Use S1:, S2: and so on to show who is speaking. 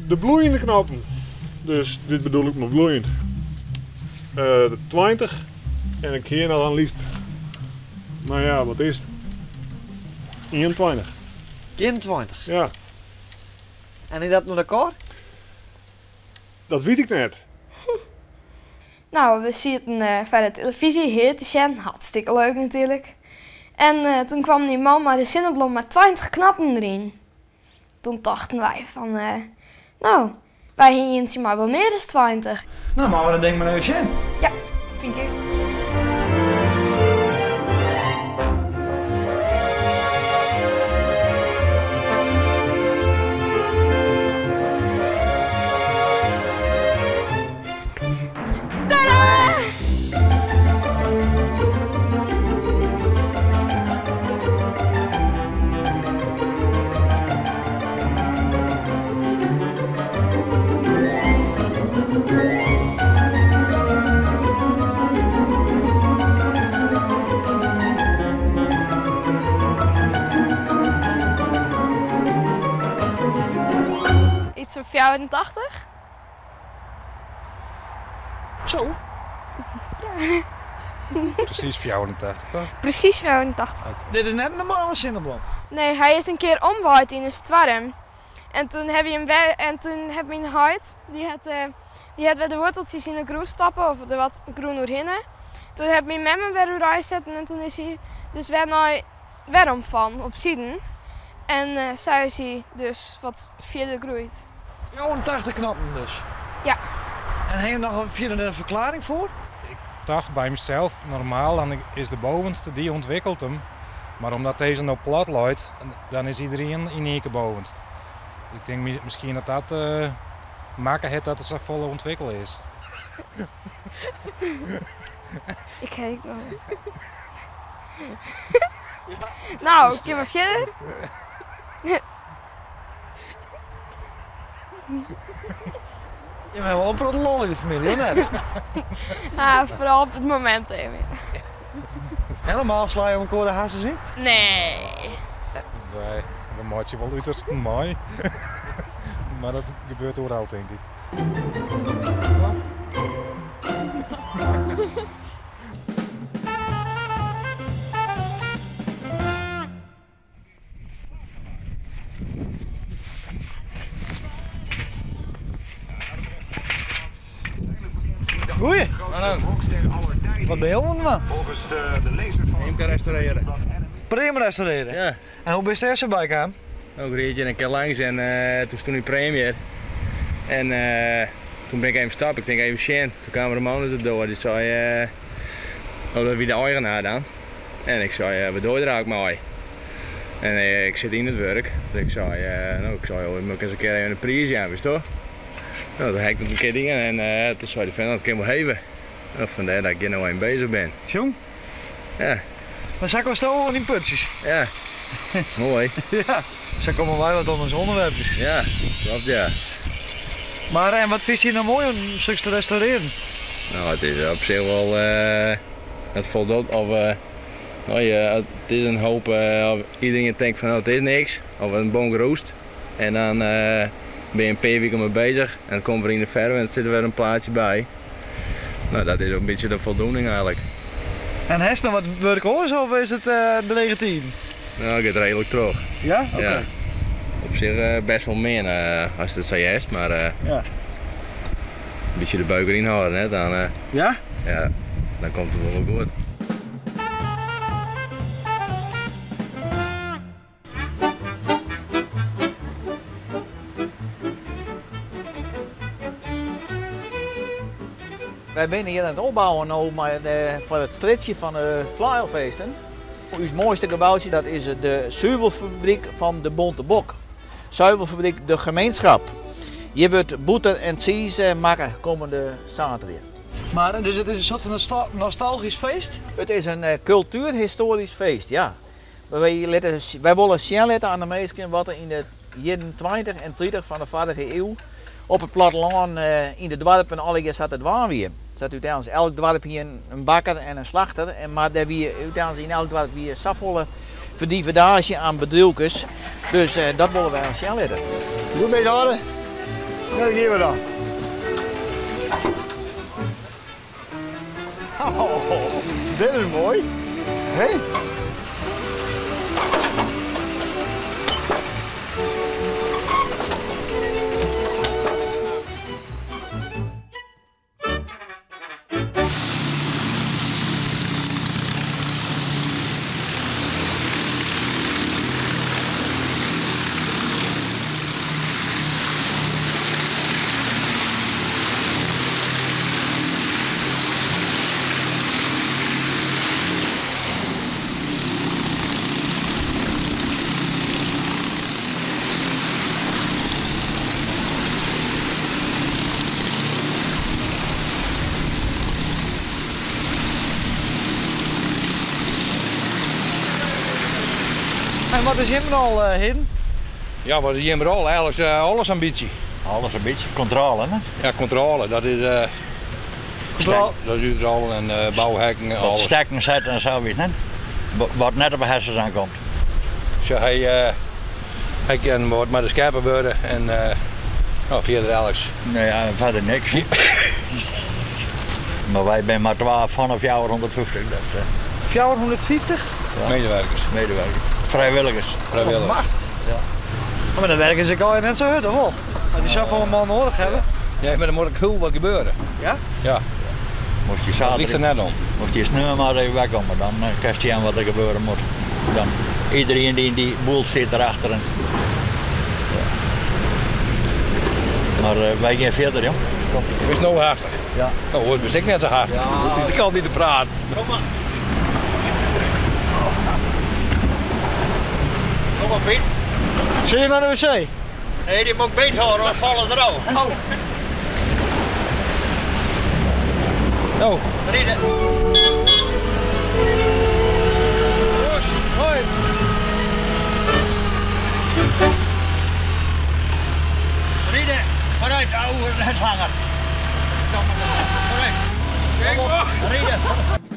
S1: de bloeiende knappen. Dus dit bedoel ik met bloeiend. De 20 en een keer dan liefst. Nou ja, wat is het? 21.
S2: 21.
S1: Ja,
S2: En is dat nog elkaar?
S1: dat weet ik net.
S3: Nou, we zitten van de televisie hier te zien. Hartstikke leuk natuurlijk. En toen kwam die man met de zinnenblom met 20 knappen erin. Toen dachten wij van, nou, wij hebben maar wel meer dan 20.
S2: Nou, maar dat denk ik maar even zien.
S3: Ja, vind ik. Tadaa! Iets van 84?
S2: Zo.
S4: Precies 84 toch?
S3: Precies 84.
S2: Dit is net een normale zinnenblom.
S3: Nee, hij is een keer omgewaaid in een storm. En toen heb je hem en toen heb je een huid, die had weer de worteltjes in de groen stappen of er wat groen doorheen. Toen heb je met hem weer eruit zetten en toen is hij dus weer naar waarom van op Zieden. En zo is hij dus wat verder groeit.
S2: 84 knappen dus.
S3: Ja.
S2: En heb je nog een verklaring voor?
S4: Ik dacht bij mezelf, normaal dan is de bovenste die ontwikkelt hem. Maar omdat deze nou plat loopt, dan is iedereen in één keer bovenst. Ik denk misschien dat dat maken heeft dat het zo volle ontwikkeld is.
S3: Ik kijk nog eens. Nou, ik maar verder.
S2: Je bent wel een lol in de familie, hoor net?
S3: Vooral op het moment even.
S2: Helemaal sla je om elkaar de hazen zien?
S3: Nee.
S4: We maken je wel uiterst mooi. Maar dat gebeurt overal denk ik.
S2: Goeie. Wat ben je aan man?
S5: Volgens de laser van
S6: Imker restaureren.
S2: Premium restaureren?
S6: Ja.
S2: En hoe ben je er zo bij gaan?
S6: Ook reed je een keer langs en toen stond ik premier. En toen ben ik even stappen, ik denk even zien. Toen kwamen de mannen erdoor, die zei, oh dat wie de eigenaar dan. En ik zei, wat doe je er eigenlijk mee? En ik zit in het werk. Dus ik zei, oh, moet ik eens een keer even een prijs aan, wist je toch? Nou, toen heb ik nog een keer dingen en toen zei de vent, dat kan ik wel hebben. Nou, vandaar dat ik hier nou een bezig ben.
S2: Jong?
S6: Ja.
S2: Maar zak was toch wel die putjes?
S6: Ja. Mooi.
S2: Ja. Zo komen wij wat onder onderwerpjes.
S6: Ja, klopt ja.
S2: Maar en wat vind je nou mooi om stuks te restaureren?
S6: Nou, het is op zich wel, het voldoet of, nou ja, het is een hoop, iedereen denkt van nou, het is niks, of een boom geroost. En dan ben je een paar weken mee bezig en dan komt er in de verf en er zit er weer een plaatje bij. Nou, dat is een beetje de voldoening eigenlijk.
S2: En heeft nog wat werk hoor, of is het de 19?
S6: Nou, ik ga redelijk terug.
S2: Ja? Oké.
S6: Ja. Op zich best wel meer als het zo is, maar
S2: Ja.
S6: een beetje de buik erin houden, hè, dan,
S2: Ja?
S6: ja, dan komt het wel goed.
S7: Wij zijn hier aan het opbouwen nou, voor het stretchje van de Flyerfeesten. Ons mooiste gebouwtje dat is de zuivelfabriek van de Bonte Bok. Zuivelfabriek de gemeenschap. Hier wordt boter en cheese maken komende zaterdag.
S2: Maar dus het is een soort van een nostalgisch feest?
S7: Het is een cultuurhistorisch feest, ja. Wij willen zien laten aan de mensen wat er in de jaren 20 en 30 van de vorige eeuw op het platteland in de dorpen alle keer zat het waar weer. Er zat uiteindelijk elk dorp hier een bakker en een slachter, maar daar wie uiteindelijk in elk dorp weer zoveel verdiverdage aan bedrijfjes. Dus dat willen wij ons zien laten.
S8: Hoe ben je daar?
S2: Daar gaan we dan. Oh, dit is mooi. Hé? Hey? En wat is Jimrol heen?
S5: Ja, wat is Jimrol? Alles ambitie.
S8: Alles een beetje controle, hè?
S5: Ja, controle, dat is dat is al en bouwhekken en
S8: Wat
S5: alles.
S8: stekken zetten en zo, weet je, wat net op de hersens aankomt.
S5: Dus hij kan wordt met de scherpen worden en nou, verder Alex.
S8: Nee, ja, verder niks. Maar wij zijn maar 12 vanaf jaar 150. Dat,
S2: 450?
S8: ja.
S5: Medewerkers.
S8: Medewerkers. Vrijwilligers.
S5: Vrijwilligers.
S2: Ja. Maar dan werken ze al net zo hard, of wel? Als die zoveel man nodig hebben.
S5: Ja, maar dan moet ik heel wat gebeuren.
S2: Ja?
S5: Ja,
S8: Moest je
S5: dat ligt er
S8: zaterdag,
S5: net om.
S8: moest je snel maar even wegkomen, dan krijg je aan wat er gebeuren moet. Dan iedereen die in die boel zit erachter. En, ja. Maar wij gaan verder, joh. Kom.
S5: Het is nou hartig.
S8: Ja.
S5: Nou, hoort dus ik net zo hard.
S8: Ja.
S5: Dus ik kan niet te praten.
S8: Kom maar. Kom maar, Piet.
S2: Zie je naar de wc?
S8: Nee, die moet beet houden, want vallen er al. Oh.
S5: Nou,
S8: Rieden.
S2: Hoi.
S8: Rieden, vooruit, ouwe nethanger. Kom maar. Vooruit. Kom op, Rieden.